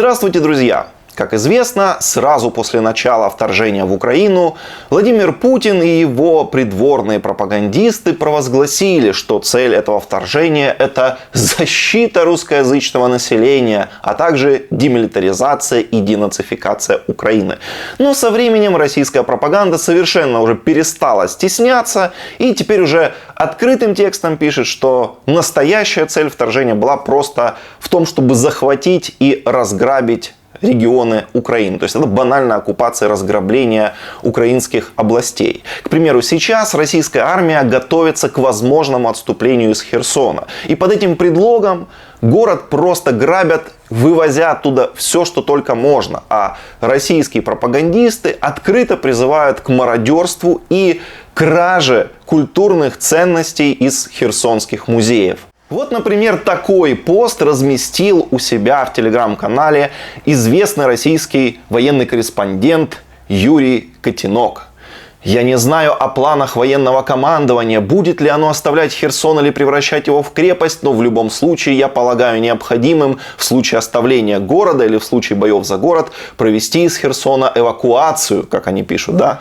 Здравствуйте, друзья! Как известно, сразу после начала вторжения в Украину Владимир Путин и его придворные пропагандисты провозгласили, что цель этого вторжения – это защита русскоязычного населения, а также демилитаризация и денацификация Украины. Но со временем российская пропаганда совершенно уже перестала стесняться и теперь уже открытым текстом пишет, что настоящая цель вторжения была просто в том, чтобы захватить и разграбить регионы Украины. То есть это банальная оккупация и разграбление украинских областей. К примеру, сейчас российская армия готовится к возможному отступлению из Херсона. И под этим предлогом город просто грабят, вывозя оттуда все, что только можно. А российские пропагандисты открыто призывают к мародерству и краже культурных ценностей из херсонских музеев. Вот, например, такой пост разместил у себя в телеграм-канале известный российский военный корреспондент Юрий Котенок. «Я не знаю о планах военного командования, будет ли оно оставлять Херсон или превращать его в крепость, но в любом случае я полагаю необходимым в случае оставления города или в случае боев за город провести из Херсона эвакуацию, как они пишут, да,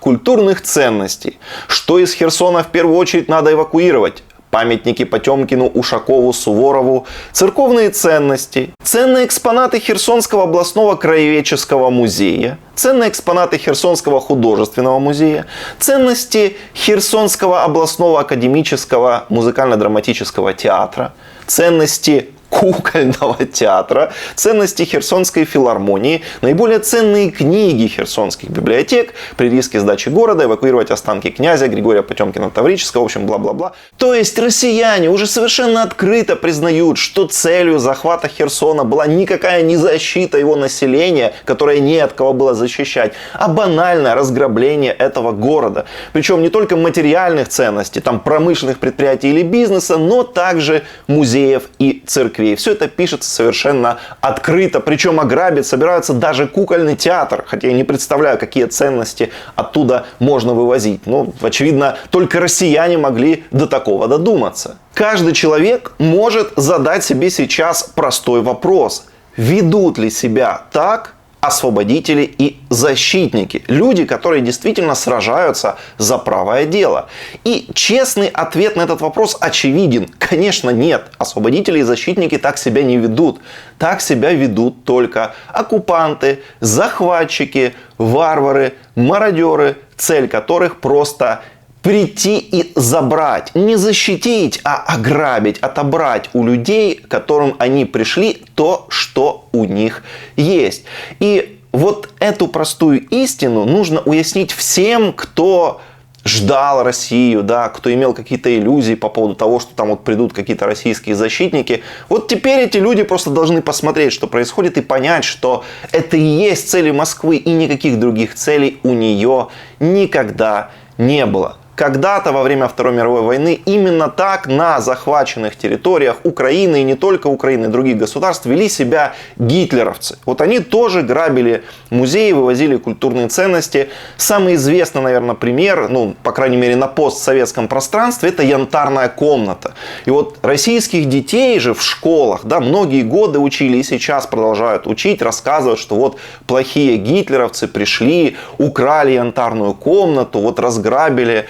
культурных ценностей. Что из Херсона в первую очередь надо эвакуировать? Памятники Потемкину, Ушакову, Суворову, церковные ценности, ценные экспонаты Херсонского областного краеведческого музея, ценные экспонаты Херсонского художественного музея, ценности Херсонского областного академического музыкально-драматического театра, ценности кукольного театра, ценности Херсонской филармонии, наиболее ценные книги херсонских библиотек, при риске сдачи города эвакуировать останки князя Григория Потемкина Таврического, в общем, бла-бла-бла. То есть россияне уже совершенно открыто признают, что целью захвата Херсона была никакая не защита его населения, которое не от кого было защищать, а банальное разграбление этого города. Причем не только материальных ценностей, там промышленных предприятий или бизнеса, но также музеев и церквей. Все это пишется совершенно открыто. Причем ограбить собираются даже кукольный театр. Хотя я не представляю, какие ценности оттуда можно вывозить. Ну, очевидно, только россияне могли до такого додуматься. Каждый человек может задать себе сейчас простой вопрос. Ведут ли себя так освободители и защитники? Люди, которые действительно сражаются за правое дело. И честный ответ на этот вопрос очевиден. Конечно, нет. Освободители и защитники так себя не ведут. Так себя ведут только оккупанты, захватчики, варвары, мародеры, цель которых просто прийти и забрать. Не защитить, а ограбить, отобрать у людей, которым они пришли, то, что у них есть. И вот эту простую истину нужно уяснить всем, кто ждал Россию, да, кто имел какие-то иллюзии по поводу того, что там вот придут какие-то российские защитники. Вот теперь эти люди просто должны посмотреть, что происходит, и понять, что это и есть цели Москвы, и никаких других целей у нее никогда не было. Когда-то во время Второй мировой войны именно так на захваченных территориях Украины и не только Украины, других государств вели себя гитлеровцы. Вот они тоже грабили музеи, вывозили культурные ценности. Самый известный, наверное, пример, ну, по крайней мере, на постсоветском пространстве, это янтарная комната. И вот российских детей же в школах, да, многие годы учили и сейчас продолжают учить, рассказывают, что вот плохие гитлеровцы пришли, украли янтарную комнату, вот разграбили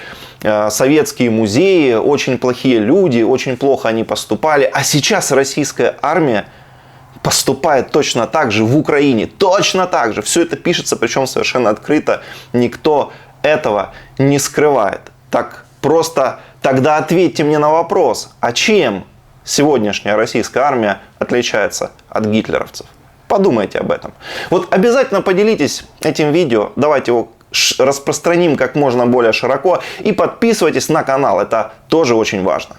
советские музеи, очень плохие люди, очень плохо они поступали. А сейчас российская армия поступает точно так же в Украине. Точно так же. Все это пишется, причем совершенно открыто. Никто этого не скрывает. Так просто тогда ответьте мне на вопрос. А чем сегодняшняя российская армия отличается от гитлеровцев? Подумайте об этом. Вот обязательно поделитесь этим видео. Давайте его распространим как можно более широко. И подписывайтесь на канал. Это тоже очень важно.